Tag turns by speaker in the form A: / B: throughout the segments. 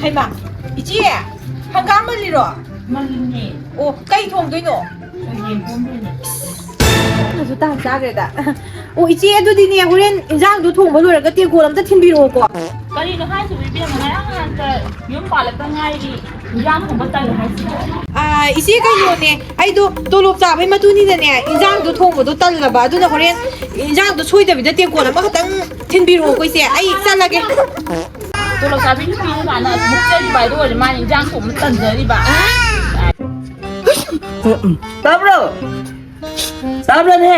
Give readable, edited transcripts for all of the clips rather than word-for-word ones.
A: ꯍꯩꯃꯥ ꯏꯆꯦ ꯍꯪꯒꯥꯝ ꯃꯜꯂꯤꯔꯣ
B: ꯃꯜꯂꯤꯅꯦ
A: ꯑꯣ ꯀꯩ ꯊꯣꯡꯗꯣꯏꯅꯣ
B: ꯌꯦꯟ ꯊꯣꯡꯗꯣꯏꯅꯦ
A: ꯅꯁꯨ ꯇꯥꯟ ꯆꯥꯈ꯭ꯔꯦꯗ ꯑꯣ ꯏꯆꯦ ꯑꯗꯨꯗꯤꯅꯦ ꯍꯣꯔꯦꯟ ꯏꯟꯖꯥꯡꯗꯣ ꯊꯣꯡꯕ ꯂꯣꯏꯔꯒ ꯇꯦꯡꯀꯣꯠ ꯑꯝꯇ ꯊꯤꯟꯕꯤꯔꯛꯑꯣꯀꯣ
B: ꯀꯔꯤꯅꯣ ꯍꯥꯏꯁꯤꯕꯣ ꯏꯕꯦꯝꯃ ꯉꯔꯥꯡ ꯅꯍꯥꯟꯇ ꯌꯨꯝ ꯄꯥꯜꯂꯛꯇ ꯉꯥꯏꯔꯤ ꯏꯟꯖꯥꯡ ꯊꯣꯡꯕ ꯇꯜꯂꯦ ꯍꯥꯏꯁꯤꯕꯣ
A: ꯏꯆꯦ ꯀꯩꯅꯣꯅꯦ ꯑꯩꯗꯣ ꯇꯣꯂꯣꯞ ꯆꯥꯕꯩ ꯃꯇꯨꯡꯏꯟꯅꯅꯦ ꯏꯟꯖꯥꯡꯗꯣ ꯊꯣꯡꯕꯗꯣ ꯇꯜꯂꯕ ꯑꯗꯨꯅ ꯍꯣꯔꯦꯟ ꯏꯟꯖꯥꯡꯗꯣ ꯁꯣꯏꯗꯕꯤꯗ ꯇꯦꯡꯀꯣꯠ ꯑꯃꯈꯛꯇꯪ ꯊꯤꯟꯕꯤꯔꯛꯑꯣꯀꯣ ꯏꯆꯦ ꯑꯩ ꯆꯠꯂꯒꯦ
B: ꯇꯣꯂꯣꯞ ꯆꯥꯕꯤ ꯅꯨꯄꯤꯅꯤ ꯀꯥꯏꯅ ꯃꯨꯛꯆꯔꯤꯕ ꯍꯥꯏꯗꯣ ꯑꯣꯏꯔꯦ ꯃꯥꯅ ꯏꯟꯖꯥꯡ ꯊꯣꯡꯕ ꯇꯟꯖꯔꯤꯕ
C: ꯇꯥꯕ꯭ꯔꯣ ꯇꯥꯕ꯭ꯔꯅꯦ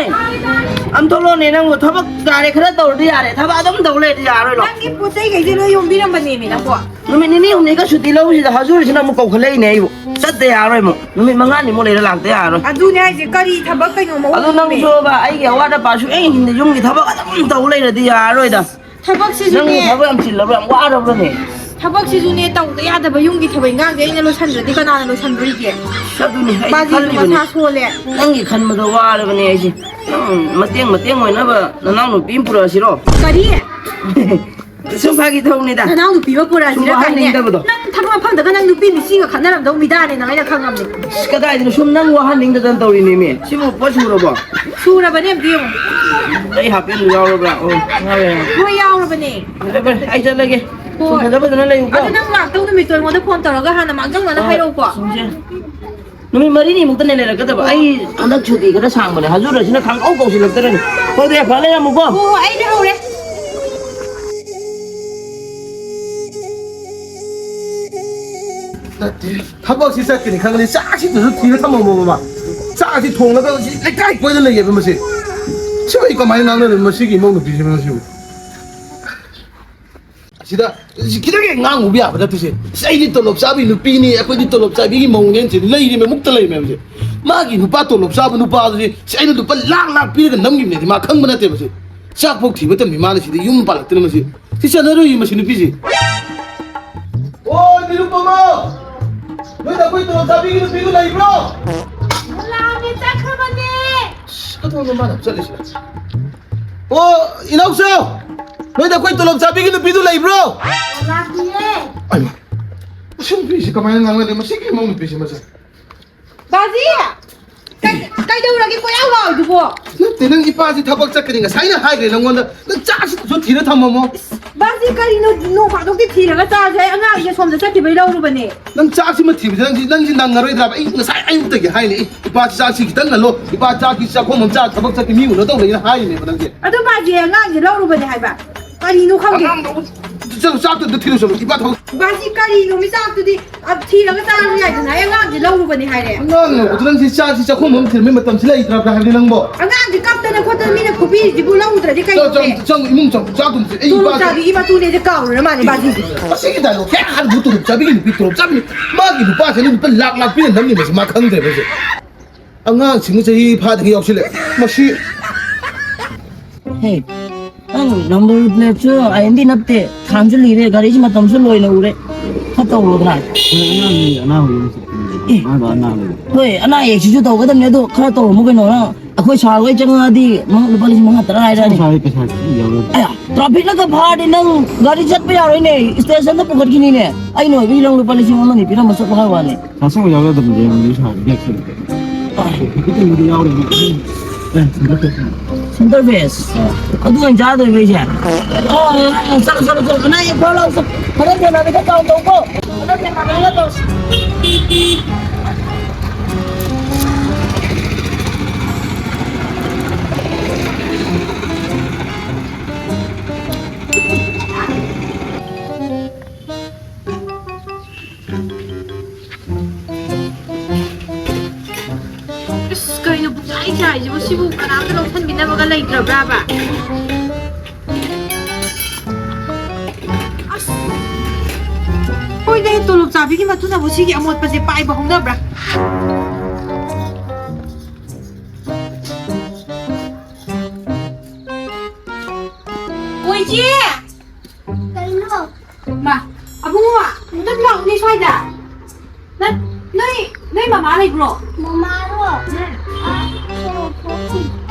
C: ꯑꯝꯊꯣꯛꯂꯣꯅꯦ ꯅꯪꯕꯨ ꯊꯕꯛ ꯌꯥꯔꯦ ꯈꯔ ꯇꯧꯔꯗꯤ ꯌꯥꯔꯦ ꯊꯕꯛ ꯑꯗꯨꯝ ꯇꯧ ꯂꯩꯔꯗꯤ ꯌꯥꯔꯣꯏꯔꯣ
A: ꯅꯪꯒꯤ ꯄꯣꯠ ꯆꯩꯈꯩꯁꯦ ꯂꯣꯏ ꯌꯣꯝꯕꯤꯔꯝꯕꯅꯦꯃꯤ ꯅꯪꯀꯣ
C: ꯅꯨꯃꯤꯠ ꯅꯤꯅꯤ ꯍꯨꯝꯅꯤꯒ ꯁꯨꯇꯤ ꯂꯧꯁꯤꯗ ꯍꯖꯨꯔꯤꯁꯤꯅ ꯑꯃꯨꯛ ꯀꯧꯈꯠꯂꯛꯏꯅꯦ ꯑꯩꯕꯨ ꯆꯠꯇ ꯌꯥꯔꯣꯏ ꯑꯃꯨꯛ ꯅꯨꯃꯤꯠ 5ꯅꯤꯃꯨꯛ ꯂꯩꯔ ꯂꯥꯛꯇ ꯌꯥꯔꯣꯏ
A: ꯑꯗꯨꯅꯦ ꯍꯥꯏꯁꯦ ꯀꯔꯤ ꯊꯕꯛ ꯀꯩꯅꯣ
C: ꯑꯗꯨ
A: ꯃꯑꯣꯡꯅꯣꯃꯦ
C: ꯅꯪꯁꯨꯕ ꯑꯩꯒꯤ ꯑꯋꯥꯠ ꯑꯄꯥ ꯁꯨꯡꯌꯦꯡ ꯌꯨꯝꯒꯤ ꯊꯕꯛ ꯑꯗꯨꯝ ꯇꯧ ꯂꯩꯔꯗꯤ ꯌꯥꯔꯔꯣꯏꯗ ꯅꯪꯕꯨ
A: ꯊꯕꯛꯁꯤꯁꯨꯅꯦ
C: ꯊꯕꯛ ꯌꯥꯝ ꯆꯤꯜꯂꯕ꯭ꯔꯥ ꯌꯥꯝ ꯋꯥꯔꯕ꯭ꯔꯅꯦ
A: ꯊꯕꯛꯁꯤꯁꯨꯅꯦ ꯇꯧꯗ ꯌꯥꯗꯕ ꯌꯨꯝꯒꯤ ꯊꯕꯛ ꯏꯟꯈꯥꯡꯁꯦ ꯑꯩꯅ ꯂꯣꯏꯁꯟꯗ꯭ꯔꯗꯤ ꯀꯅꯥꯅ ꯂꯣꯏꯁꯟꯗꯣꯔꯤꯒꯦ
C: ꯑꯗꯨꯅꯤ ꯑꯩꯁꯨ
A: ꯕꯥꯖꯤꯁꯨ
C: ꯈꯜꯂꯤꯕꯅꯤ
A: ꯃꯁꯥ ꯁꯣꯜꯂꯦ
C: ꯅꯪꯒꯤ ꯈꯟꯕꯗꯣ ꯋꯥꯔꯕꯅꯦ ꯑꯩꯁꯦ ꯃꯇꯦꯡ ꯑꯣꯏꯅꯕ ꯅꯅꯥꯎ ꯅꯨꯄꯤ ꯑꯃ ꯄꯨꯔꯛꯑꯁꯤꯔꯣ
A: ꯀꯔꯤ
C: ꯁꯨꯝ ꯐꯥꯒꯤ ꯊꯧꯅꯤꯗ
A: ꯅꯅꯥꯎ ꯅꯨꯄꯤꯒ
C: ꯁꯨꯝ
A: ꯄꯨꯔꯛꯑꯁꯤꯔ ꯀꯥꯏꯅꯦ
C: ꯋꯥꯍꯟꯅꯤꯡꯗꯕꯗꯣ
A: ꯅꯪ ꯊꯕꯛ ꯃꯐꯝꯗꯒ ꯅꯪ ꯅꯨꯄꯤ ꯃꯤꯆꯤꯒ ꯈꯠꯅꯔꯝꯗꯧ ꯃꯤꯗꯥꯅꯦ ꯅꯪ ꯑꯩꯅ ꯈꯪꯉꯝꯅꯤ
C: ꯀꯗꯥꯏꯗꯅꯣ ꯁꯨꯝ ꯅꯪ ꯋꯥꯍꯟꯅꯤꯡꯗꯗꯅ ꯇꯧꯔꯤꯅꯦꯃꯤ ꯁꯤꯕꯨ ꯄꯣꯠ ꯁꯨꯔꯕꯣ
A: ꯁꯨꯔꯕꯅꯦ ꯑꯝꯇ ꯌꯦꯡꯉꯨ
C: ꯑꯩ ꯍꯥꯞꯄꯦꯟꯗꯨ ꯌꯥꯎꯔꯕ꯭ꯔꯥ ꯑꯣ ꯌꯥꯎꯔꯦ
A: ꯍꯣꯏ ꯌꯥꯎꯔꯕꯅꯦ
C: ꯐꯔꯦ ꯐꯔꯦ ꯑꯩ ꯆꯠꯂꯒꯦ ꯁꯨꯝ
A: ꯍꯣꯏ
C: ꯐꯖꯅ ꯂꯩꯌꯨꯀꯣ
A: ꯑꯗꯨ ꯅꯪ ꯂꯥꯛꯇꯧ ꯅꯨꯃꯤꯠꯇꯣ ꯑꯩꯉꯣꯟꯗ ꯐꯣꯟ ꯇꯧꯔꯒ ꯍꯥꯟꯅ ꯃꯥꯡꯖꯧꯅꯅ ꯍꯥꯏꯔꯛꯎꯀꯣ
C: ꯅꯨꯃꯤꯠ 4ꯅꯤꯃꯨꯛꯇꯅꯦ ꯂꯩꯔꯛꯀꯗꯕ ꯑꯩ ꯍꯟꯗꯛ ꯁꯨꯇꯤ ꯈꯔ ꯁꯥꯡꯕꯅꯦ ꯍꯖꯨꯔꯁꯤꯅ ꯈꯪꯀꯧ ꯀꯧꯁꯤꯜꯂꯛꯇ꯭ꯔꯅꯤ ꯍꯣꯏꯗꯤ ꯐ ꯂꯩꯔꯝꯃꯨꯀꯣ
A: ꯍꯣꯏ ꯍꯣꯏ ꯑꯩ ꯂꯩꯍꯧꯔꯦ
D: ꯊꯕꯛꯁꯤ ꯆꯠꯀꯅꯤ ꯈꯪꯒꯅꯤ ꯆꯥꯛꯁꯤꯗꯁꯨ ꯊꯤꯔ ꯊꯝꯃꯝꯃꯣ ꯃꯃꯥ ꯆꯥꯛꯁꯤ ꯊꯣꯡꯂꯒ ꯁꯤ ꯂꯩꯀꯥꯏ ꯀꯣꯏꯗ ꯂꯩꯌꯦꯕ ꯃꯁꯤ ꯁꯤꯕꯨ ꯑꯩ ꯀꯃꯥꯏꯅ ꯉꯥꯡꯅꯗꯣꯏꯅꯣ ꯃꯁꯤꯒꯤ ꯏꯃꯧ ꯅꯨꯄꯤꯁꯤꯕ ꯃꯁꯤꯕꯨ ꯁꯤꯗ ꯈꯤꯇꯪ ꯍꯦꯛ ꯉꯥꯡꯉꯨꯕ ꯌꯥꯕ ꯅꯠꯇꯦꯁꯦ ꯑꯩꯗꯤ ꯇꯣꯂꯣꯞ ꯆꯥꯕꯤ ꯅꯨꯄꯤꯅꯤ ꯑꯩꯈꯣꯏꯗꯤ ꯇꯣꯂꯣꯞ ꯆꯥꯕꯤꯒꯤ ꯃꯧꯅꯦꯅ ꯁꯤꯗꯤ ꯂꯩꯔꯤꯃꯦ ꯃꯨꯛꯇ ꯂꯩꯔꯤꯃꯦꯕꯁꯦ ꯃꯥꯒꯤ ꯅꯨꯄꯥ ꯇꯣꯂꯣꯞ ꯆꯥꯕ ꯅꯨꯄꯥꯗꯨꯗꯤ ꯑꯩꯅ ꯂꯨꯄꯥ ꯂꯥꯛ ꯄꯤꯔꯒ ꯅꯝꯈꯤꯕꯅꯦꯗꯤ ꯃꯥ ꯈꯪꯕ ꯅꯠꯇꯦꯕ ꯁꯤ ꯆꯥꯛꯐꯥꯎ ꯊꯤꯕ ꯇꯝꯃꯤ ꯃꯥꯅ ꯁꯤꯗ ꯌꯨꯝ ꯄꯥꯜꯂꯛꯇꯅ ꯃꯁꯤ ꯁꯤ ꯆꯠꯅꯔꯣꯏ ꯃꯁꯤ ꯅꯨꯄꯤꯁꯤ ꯑꯣ ꯅꯤꯔꯨꯄꯃꯥ ꯅꯣꯏꯗ ꯑꯩꯈꯣꯏ ꯇꯣꯂꯣꯞ ꯆꯥꯕꯤꯒꯤ ꯅꯨꯄꯤꯗꯨ ꯂꯩꯕ꯭ꯔꯣ
A: ꯂꯥꯛꯑꯝꯃꯦ ꯆꯠꯈ꯭ꯔꯕꯅꯦ
D: ꯀꯗꯣꯝꯗ ꯃꯥꯅ ꯆꯠꯂꯤꯁꯤꯅ ꯑꯣ ꯏꯅꯥꯎꯆꯥ ꯅꯣꯏꯗ ꯑꯩꯈꯣꯏ ꯇꯣꯂꯣꯞ ꯆꯥꯕꯤꯒꯤ ꯅꯨꯄꯤꯗꯨ ꯂꯩꯕ꯭ꯔꯣ
A: ꯂꯥꯛꯇꯤꯌꯦ
D: ꯑꯩꯃ ꯃꯁꯤ ꯅꯨꯄꯤꯁꯤ ꯀꯃꯥꯏꯅ ꯉꯥꯡꯅꯗꯦ ꯃꯁꯤꯒꯤ ꯏꯃꯧ ꯅꯨꯄꯤꯁꯤ ꯃꯁꯤ
A: ꯕꯥꯖꯤ ꯀꯩꯗꯧꯔꯒꯦ ꯀꯣꯏꯌꯥꯎ ꯂꯥꯎꯔꯤꯗꯨꯕꯣ
D: ꯅꯠꯇꯦ ꯅꯪ ꯏꯄꯥꯁꯤ ꯊꯕꯛ ꯆꯠꯀꯅꯤ ꯉꯁꯥꯏꯅ ꯍꯥꯏꯈ꯭ꯔꯦ ꯅꯪꯉꯣꯟꯗ ꯅꯪ ꯆꯥꯛꯁꯤꯗꯁꯨ ꯊꯤꯔ ꯊꯝꯃꯝꯃꯣ
A: ꯕꯥꯖꯤ ꯀꯔꯤꯅꯣ ꯅꯣꯡ ꯐꯥꯗꯣꯛꯇꯤ ꯊꯤꯔꯒ ꯆꯥꯁꯦ ꯑꯩ ꯑꯉꯥꯡꯁꯦ ꯁꯣꯝꯗ ꯆꯠꯈꯤꯕꯩ ꯂꯧꯔꯨꯕꯅꯦ
D: ꯅꯪ ꯆꯥꯛꯁꯤꯃ ꯊꯤꯕꯁꯦ ꯅꯪꯁꯤ ꯅꯪꯉꯔꯣꯏꯗ꯭ꯔꯕ ꯑꯩ ꯉꯁꯥꯏ ꯑꯌꯨꯛꯇꯒꯤ ꯍꯥꯏꯅꯤ ꯏꯄꯥꯁꯤ ꯆꯥꯛꯁꯤ ꯈꯤꯇꯪ ꯉꯜꯂꯣ ꯏꯄꯥ ꯆꯥꯛꯀꯤ ꯆꯥꯛꯈꯣꯝ ꯑꯃ ꯆꯥ ꯊꯕꯛ ꯆꯠꯀꯤ ꯃꯤ ꯎꯅꯗꯧ ꯂꯩꯅ ꯍꯥꯏꯔꯤꯅꯦꯕ ꯅꯪꯁꯦ
A: ꯑꯗꯨ ꯕꯥꯖꯤ ꯑꯉꯥꯡꯁꯦ ꯂꯧꯔꯨꯕꯅꯦ ꯍꯥꯏꯕ ꯀꯔꯤꯅꯣ ꯈꯪꯗꯦ
D: ꯆꯠꯂꯣ ꯆꯥꯛꯇꯨ ꯑꯝꯇ ꯊꯤꯔꯨ ꯆꯠꯂꯣ ꯏꯄꯥ ꯊꯕꯛ
A: ꯕꯥꯖꯤ ꯀꯔꯤꯅꯣ ꯃꯤꯆꯥꯛꯇꯨꯗꯤ ꯊꯤꯔꯒ ꯆꯥꯔꯁꯨ ꯌꯥꯏꯗꯅ ꯑꯩ ꯑꯉꯥꯡꯁꯦ ꯂꯧꯔꯨꯕꯅꯦ ꯍꯥꯏꯔꯦ
D: ꯑꯉꯥꯡꯅ ꯅꯪꯁꯤ ꯆꯥꯛꯁꯤ ꯆꯥꯛꯈꯣꯝ ꯑꯃ ꯊꯤꯔꯝꯕꯩ ꯃꯇꯝꯁꯤ ꯂꯩꯇ꯭ꯔꯕ꯭ꯔꯥ ꯍꯥꯏꯕꯗꯤ ꯅꯪꯕꯣ
A: ꯑꯉꯥꯡꯁꯦ ꯀꯞꯇꯅ ꯈꯣꯠꯇꯅ ꯃꯤꯅ ꯐꯨꯕꯤꯔꯤꯁꯤꯕꯨ ꯂꯧꯗ꯭ꯔꯗꯤ ꯀꯩꯅꯣꯅꯦ
D: ꯆꯪ ꯏꯃꯨꯡ ꯆꯪ ꯆꯥꯛꯇꯨꯝꯁꯦ ꯑꯩ
A: ꯇꯣꯂꯣꯞ
D: ꯏꯄꯥꯁꯦ
A: ꯆꯥꯕꯤꯒꯤ ꯃꯇꯨꯅꯦꯁꯦ ꯀꯥꯎꯔꯨꯔ ꯃꯥꯜꯂꯦ ꯕꯥꯖꯤꯁꯦ
D: ꯃꯁꯤꯒꯤ ꯗꯥꯏꯂꯣꯛ ꯍꯦꯛ ꯍꯥꯏꯕꯗꯨ ꯇꯣꯂꯣꯞ ꯆꯥꯕꯤꯒꯤ ꯅꯨꯄꯤ ꯇꯣꯂꯣꯞ ꯆꯥꯕꯤꯒꯤ ꯃꯥꯒꯤ ꯅꯨꯄꯥꯁꯦ ꯂꯨꯄꯥ ꯂꯥꯛ ꯄꯤꯔ ꯅꯝꯃꯤꯕꯁꯦ ꯃꯥ ꯈꯪꯗ꯭ꯔꯦꯕꯁꯦ ꯑꯉꯥꯡꯁꯤꯡ ꯆꯍꯤ ꯐꯥꯗꯒꯤ ꯌꯥꯎꯁꯤꯜꯂꯦ ꯃꯁꯤ
C: ꯍꯦ ꯅꯪ ꯅꯝꯕꯔ ꯄ꯭ꯂꯦꯠꯁꯨ IND ꯅꯞꯇꯦ ꯊꯥꯡꯁꯨ ꯂꯤꯔꯦ ꯒꯥꯔꯤꯁꯤ ꯃꯇꯝꯁꯨ ꯂꯣꯏꯅ ꯎꯔꯦ ꯈꯔ ꯇꯧꯔꯣꯗꯅ ꯍꯣꯏ ꯑꯅꯥ ꯑꯌꯦꯛꯁꯤꯁꯨ ꯇꯧꯒꯗꯕꯅꯤ ꯑꯗꯣ ꯈꯔ ꯇꯧꯔꯝꯃꯨ ꯀꯩꯅꯣ ꯅꯪ ꯑꯩꯈꯣꯏ ꯁꯥꯔ ꯍꯣꯏ ꯆꯪꯉꯛꯑꯗꯤ ꯂꯨꯄꯥ 5,000 ꯇꯔꯥ ꯍꯥꯏꯔꯛꯑꯅꯤ ꯇ꯭ꯔꯥꯐꯤꯛꯅꯒ ꯐꯥꯔꯗꯤ ꯅꯪ ꯒꯥꯔꯤ ꯆꯠꯄ ꯌꯥꯔꯣꯏꯅꯦ ꯁ꯭ꯇꯦꯁꯟꯗ ꯄꯨꯈꯠꯈꯤꯅꯤꯅꯦ ꯑꯩꯅ ꯑꯣꯏꯕꯒꯤ ꯅꯪ ꯂꯨꯄꯥ 1,000 ꯄꯤꯔꯝꯕ ꯆꯠꯄ ꯍꯥꯏ ꯋꯥꯅꯤ ꯁꯦꯟꯇꯔ ꯐꯦꯁ ꯑꯗꯨ ꯑꯣꯏꯅ ꯆꯥꯗꯣꯏꯕ ꯑꯩꯁꯦ ꯆꯠꯂꯣ ꯑꯅꯥ ꯑꯌꯦꯛ ꯐꯔ ꯂꯥꯛꯁꯨ ꯈꯔ ꯊꯦꯡꯅꯕ ꯈꯔ ꯆꯥꯎ ꯇꯧꯀꯣ ꯈꯔ ꯊꯦꯡꯅꯕ ꯇꯧꯁꯤ
A: ꯀꯩꯅꯣ ꯄꯨꯡꯆꯥꯏ ꯆꯥꯏꯁꯤꯕꯨ ꯁꯤꯕꯨ ꯀꯅꯥꯝꯇ ꯂꯧꯁꯟꯕꯤꯅꯕꯒ ꯂꯩꯇ꯭ꯔꯕ꯭ꯔꯥꯕ ꯑꯁ ꯍꯣꯏꯗ ꯇꯣꯂꯣꯞ ꯆꯥꯕꯤꯒꯤ ꯃꯇꯨꯡꯅꯕꯨ ꯁꯤꯒꯤ ꯑꯃꯣꯠꯄꯁꯦ ꯄꯥꯏꯕ ꯍꯧꯅꯕ꯭ꯔꯥ ꯏꯆꯦ
E: ꯀꯩꯅꯣ
A: ꯃꯥ ꯑꯕꯨꯡꯉꯣ ꯑꯝꯇ ꯂꯥꯛꯎꯅꯦ ꯁ꯭ꯋꯥꯏꯗ ꯅꯣꯏ ꯃꯃꯥ ꯂꯩꯕ꯭ꯔꯣ
E: ꯃꯃꯥꯔꯣ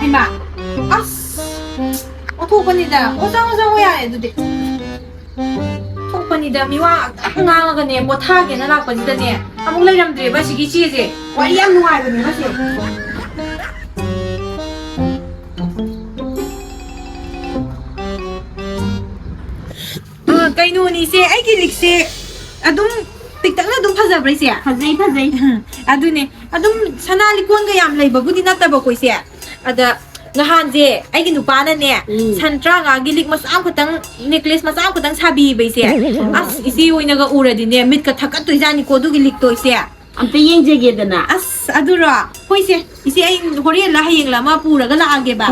A: ꯍꯩꯃꯥ ꯑꯁ ꯑꯣꯊꯣꯛꯄꯅꯤꯗ ꯑꯣ ꯆꯪꯉꯣ ꯌꯥꯔꯦ ꯑꯗꯨꯗꯤ ꯋꯥꯅꯤꯗ ꯃꯤꯋꯥ ꯉꯥꯡꯉꯒꯅꯦ ꯄꯣꯊꯥꯒꯦꯅ ꯂꯥꯛꯄꯁꯤꯗꯅꯦ ꯑꯃꯨꯛ ꯂꯩꯔꯝꯗ꯭ꯔꯦꯕ ꯁꯤꯒꯤ ꯏꯆꯦꯁꯦ ꯋꯥꯔꯤ ꯌꯥꯝ ꯅꯨꯡꯉꯥꯏꯕꯅꯦꯕ ꯁꯤ ꯀꯩꯅꯣꯅꯤ ꯏꯆꯦ ꯑꯩꯒꯤ ꯂꯤꯛꯁꯦ ꯑꯗꯨꯝ ꯄꯤꯛꯇꯛꯅ ꯑꯗꯨꯝ ꯐꯖꯕ꯭ꯔꯥ ꯏꯆꯦ
B: ꯐꯖꯩ
A: ꯑꯗꯨꯅꯦ ꯑꯗꯨꯝ ꯁꯅꯥ ꯂꯤꯛꯀꯣꯟꯒ ꯌꯥꯝ ꯂꯩꯕꯕꯨꯗꯤ ꯅꯠꯇꯕꯀꯣ ꯏꯆꯦ ꯑꯗ ꯅꯍꯥꯟꯁꯦ ꯑꯩꯒꯤ ꯅꯨꯄꯥꯅꯅꯦ ꯁꯟ 35ꯒꯤ ꯂꯤꯛ ꯃꯆꯥ ꯑꯃꯈꯛꯇꯪ ꯅꯦꯛꯂꯦꯁ ꯃꯆꯥ ꯑꯃꯈꯛꯇꯪ ꯁꯥꯕꯤꯕ ꯏꯆꯦ ꯑꯁ ꯏꯆꯦ ꯑꯣꯏꯅꯒ ꯎꯔꯗꯤꯅꯦ ꯃꯤꯠꯀ ꯊꯛꯀꯠꯇꯣꯏꯖꯥꯠꯅꯤꯀꯣ ꯑꯗꯨꯒꯤ ꯂꯤꯛꯇꯣ ꯏꯆꯦ
B: ꯑꯝꯇ ꯌꯦꯡꯖꯒꯦꯗꯅ
A: ꯑꯁ ꯑꯗꯨꯔꯣ ꯍꯣꯏ ꯏꯆꯦ ꯑꯩ ꯍꯣꯔꯦꯟꯂ ꯍꯌꯦꯡꯂ ꯑꯃ ꯄꯨꯔꯒ ꯂꯥꯛꯑꯒꯦꯕ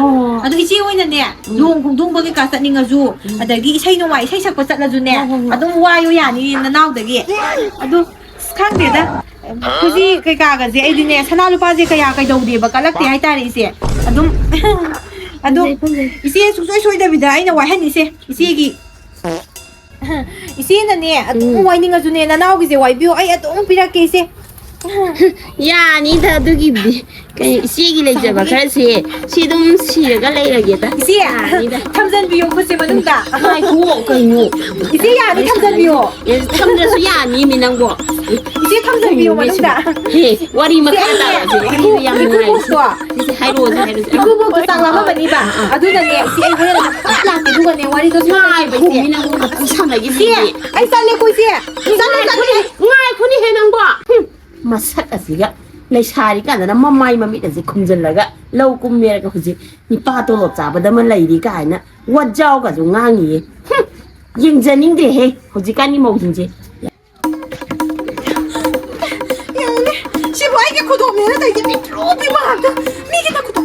A: ꯑꯗꯣ ꯏꯆꯦ ꯑꯣꯏꯅꯅꯦ ꯂꯨꯍꯣꯡ ꯈꯣꯡꯗꯣꯡꯕ ꯀꯩꯀꯥ ꯆꯠꯅꯤꯡꯉꯁꯨ ꯑꯗꯒꯤ ꯏꯁꯩ ꯅꯣꯡꯃꯥꯏ ꯏꯁꯩ ꯁꯛꯄ ꯆꯠꯂꯁꯨꯅꯦ ꯑꯗꯨꯝ ꯋꯥꯌꯨ ꯌꯥꯅꯤ ꯅꯅꯥꯎꯗꯒꯤ ꯑꯗꯨ ꯈꯪꯗꯦꯗ ꯍꯧꯖꯤꯛ ꯀꯩꯀꯥꯒꯁꯦ ꯑꯩꯗꯤꯅꯦ ꯁꯅꯥ ꯂꯨꯄꯥꯁꯦ ꯀꯌꯥ ꯀꯩꯗꯧꯗꯦꯕ ꯀꯜꯂꯛꯇꯦ ꯍꯥꯏꯇꯥꯔꯦ ꯏꯆꯦ ꯑꯗꯨꯝ ꯑꯗꯣ ꯏꯆꯦ ꯁꯨꯡꯁꯣꯏ ꯁꯣꯏꯗꯕꯤꯗ ꯑꯩꯅ ꯋꯥꯏꯍꯟꯅꯤꯁꯦ ꯏꯆꯦꯒꯤ ꯏꯆꯦꯅꯅꯦ ꯑꯗꯨꯝ ꯋꯥꯏꯅꯤꯡꯉꯁꯨꯅꯦ ꯅꯅꯥꯎꯒꯤꯁꯦ ꯋꯥꯏꯕꯤꯌꯣ ꯑꯩ ꯑꯗꯨꯝ ꯄꯤꯔꯛꯀꯦ ꯏꯆꯦ
B: ꯌꯥꯅꯤꯗ ꯑꯗꯨꯒꯤꯕꯨꯗꯤ ꯀꯩ ꯏꯆꯦꯒꯤ ꯂꯩꯖꯕ ꯈꯔꯁꯦ ꯁꯤ ꯑꯗꯨꯝ ꯁꯤꯔꯒ ꯂꯩꯔꯒꯦꯗ
A: 이제
B: ꯌꯥꯅꯤ다
A: 탐전비용 글쎄 뭐는다
B: 아이고 그이노
A: 이제 야니 탐전비용
B: 탐자수 야니 미낭보
A: 이제 탐전비용 뭐는다
B: 예 와리 막하다 이거 양
A: 이거
B: 이제 하이로즈
A: 이거 먹고 쌍라마 많이 봐 아두나네 이제 이거는 랑게 누가네 와리도
B: 아이고 미낭보 부산하기
A: 이제 아이 살레고 이제 살레
B: ngay khuni henangbo masak asiga leisari kanana mamai mamit asi khumjallaga lau kummeraga huji nipa to lop chabada man leiri kaina wajau ka ju ngangi yingjaning de he huji kani mawjinje
A: 야네 시부아이게 고도면은 이게 미트로비 막다 미게다 고도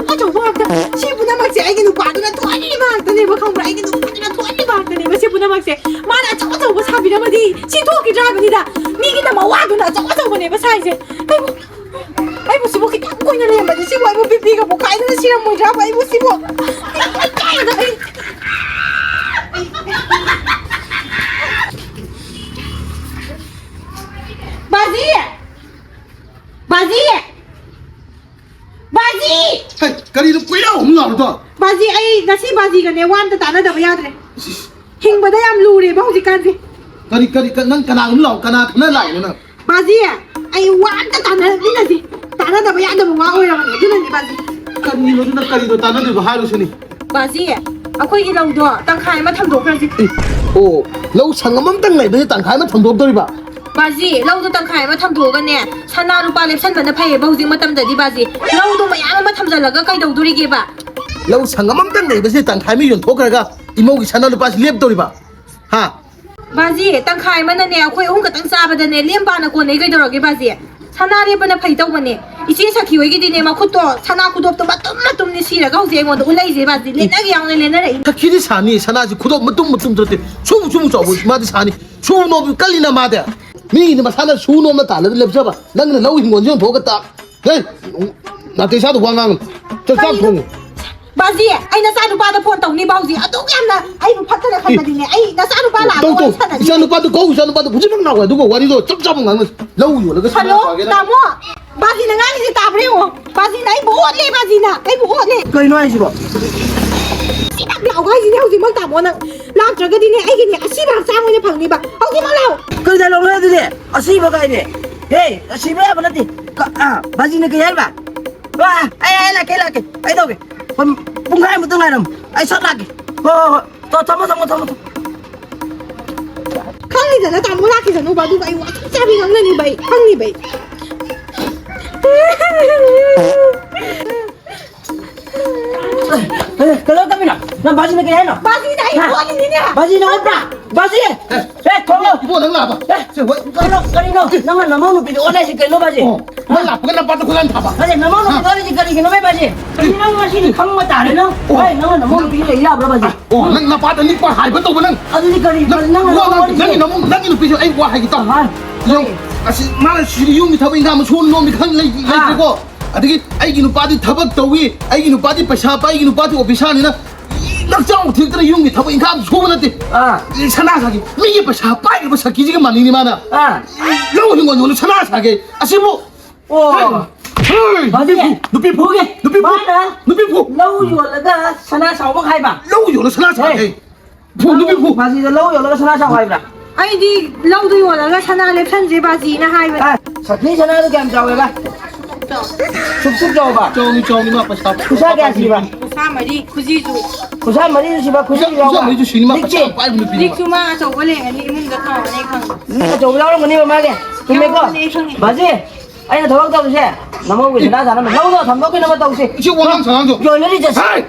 A: 저저 막다 시부나 막지 아이게 누파도나 도안이 막다네 뭐 컴브라 아이게 누파도나 도안이 막다네 뭐 시부나 막지 마나 저저 뭐 사비라마디 시도기 잡니다 미게다 뭐 와도나 저저 뭐네 뭐 사이제 아이고 시부 기 닦고 있는 애 맞지 시부 아이고 비비가 뭐 가이는 시간 뭐 잡아 아이고 시부 바지 바지 바지
D: 헤이 가리도 꾸이라 없는 거다
A: 바지 아이 나시 바지가 내 완다 따나다봐 야드래 힝보다 얌 루레 바우지까지
D: 가리 난 가나 없는 거 가나 나 라이는
A: 바지 아이 완다 따나다지 따나다봐 야드봐 와 오이라고 그러니 바지
D: 가리도 따나도 하루시니
A: 바지 아코이기 라우도 땅카이 마 탐도크라지
D: 오 lâu sang ngắm tăng này bây giờ tặng khai mà thằng đồ tôi bà
A: 바지 라우도 땅카이 마 탐도가네 사나 루파 랩산바나 파이 바우지 마탐다디 바지 라우도 마양 마 탐잘라가 까이도도리게 봐
D: lâu sang ngắm tăng này bây giờ tặng khai mới dùng thuốc ra 이모기 사나 루파 liệp tôi bà ha
A: 바지 땅카이 마나네 아코이 홍가 땅 싸바다네 렘바나 고네 그이도라게 바지 사나리바나 파이 떠보네 이제 사키 외기디네 마 코토 사나 구독도 마tum니 시라가 호지 앵원도 올라이제 바지 레나게 양네 레나레
D: 타키리 사니 사나지 구독 무뚱 들었대 수무 줘 마디 사니 수노 깔리나 마대 미니 마 사나 수노만 달라도 lep잡아 나는 lâu hình 원전 보겠다 헤이 나 대사도 왕왕 저짬통
A: 바지 아이 나 사누바다 폰 떠니 바우지 아동 얌나 아이 파트나 칸다디네 아이 나 사누바 라
D: 똥똥 이사누바도 거우 이사누바도 무지방 나와 누가 와리도 쩝쩝은 가면 lâu 요라가
A: 할로 나모 바지 나 가리지 따브레오 바지 나이 뭐래 바지 나 아이 뭐래
C: cây nói gì bộ
A: 시박 나오가 이제 호지 막 따모는 락저거디네 아이기네 시박 쌍원에 방니바 호지 말라오
C: cây ra lông lên đi à xí vào cây này hey à xí vào bên đây à bà gì này cái gì bà à ai là cái ai đâu cái bung hai một tương lai đồng ai sót lại cái thôi
A: 칸리잖아 따모 락이잖아 오바 누가 이거 짜비 강난이 바이 강리 바이
C: kalau kami nak bà gì này cái nào
A: 바지 나이 뭐하겠느냐
C: bà gì nào bà bà gì không đâu
D: 이거能拿吧
C: cái nó nang nang mau nupi orang sih kalau bà gì
D: 몰라 그냥 봐도 그냥 다 봐.
C: Kasi naman mo kung ano si no may baji. Kasi nang masini kang matari no. Ay nang mo pili ila bro baji.
D: 어, 나 봐도 니 봐, 하이버 또 보는.
C: Ano ni kari
D: 나 너무 나 이거 비서 아이 와 하기다. 형, 아시 말을 시리 용이 타고 인가 뭐 좋은 놈이 칸 레이고. 아들이 아이기 누빠디 타박 더위, 아이기 누빠디 빠샤 빠이기 누빠디 오피샤니나. 낙장 들더라 용이 타고 인가 소문한테.
C: 아,
D: 이 산나사기. 미게 빠샤 빠이기 빠샤 기지가 많이 많아.
C: ah.
D: 나오는 건 오늘 산나사기. 아시 뭐
C: Oh. Baji,
D: 누비 보게. 누비 보.
C: mana?
D: 누비 보.
C: Lâu rồi là cái sana sao có hai bà.
D: lâu rồi nó 산나사기. 보 누비 보.
C: Baji là lâu rồi là cái sana sao hai bà.
A: ꯑꯩꯗꯤ ꯂꯧꯗꯣ ꯌꯣꯜꯂꯒ ꯁꯅꯥ ꯂꯦꯞꯁꯟꯁꯦ ꯕꯥꯖꯤꯅ ꯍꯥꯏꯕꯅꯦ
C: 아, ꯁꯛꯅꯤ ꯁꯅꯥꯗꯨ ꯀꯌꯥꯝ ꯆꯥꯎꯋꯦꯕ ꯁꯨꯛ ꯆꯥꯎꯕ
D: ꯆꯥꯎꯅꯤ ꯃꯥ ꯄꯩꯁꯥ
C: ꯈꯨꯁꯥ ꯀꯌꯥ ꯁꯤꯕ
A: ꯈꯨꯁꯥ ꯃꯔꯤ ꯈꯨꯖꯤꯁꯨ
C: ꯈꯨꯁꯥ ꯃꯔꯤꯁꯨ ꯁꯤꯕ ꯈꯨꯁꯤ ꯌꯥꯎꯕ
D: ꯃꯩꯁꯨ ꯁꯤꯅꯤ ꯃꯥ ꯄꯩꯁꯥ
C: ꯂꯤꯛꯁꯤ
D: ꯄꯥꯏꯕ ꯅꯨꯄꯤꯅꯤ
A: ꯂꯤꯛꯁꯨ ꯃꯥ ꯑꯆꯧꯕ ꯂꯩꯒꯅꯤ ꯏꯃꯨꯡꯗ ꯊꯝꯃꯅꯤ ꯈꯪꯉꯦ
C: ꯑꯆꯧꯕ ꯌꯥꯎꯔꯝꯒꯅꯤꯕ ꯃꯥꯒꯤ ꯆꯨꯝꯃꯦꯀꯣ
A: ꯌꯥꯎꯔꯝꯒꯅꯤ, ꯈꯪꯉꯦ.
C: ꯕꯥꯖꯤ ꯑꯩꯅ ꯊꯕꯛ ꯇꯧꯔꯤꯁꯦ ꯅꯃꯧꯒꯤ ꯁꯅꯥ ꯁꯥꯅꯕ ꯂꯧꯗꯣ ꯊꯝꯗꯣꯛꯈꯤꯅꯕ ꯇꯧꯁꯤ
D: ꯁꯤ ꯋꯥꯉꯥꯡ ꯁꯉꯥꯡꯗꯣ
C: ꯌꯣꯟꯅꯔꯤ ꯆꯠꯁꯤ
D: ꯍꯥꯏ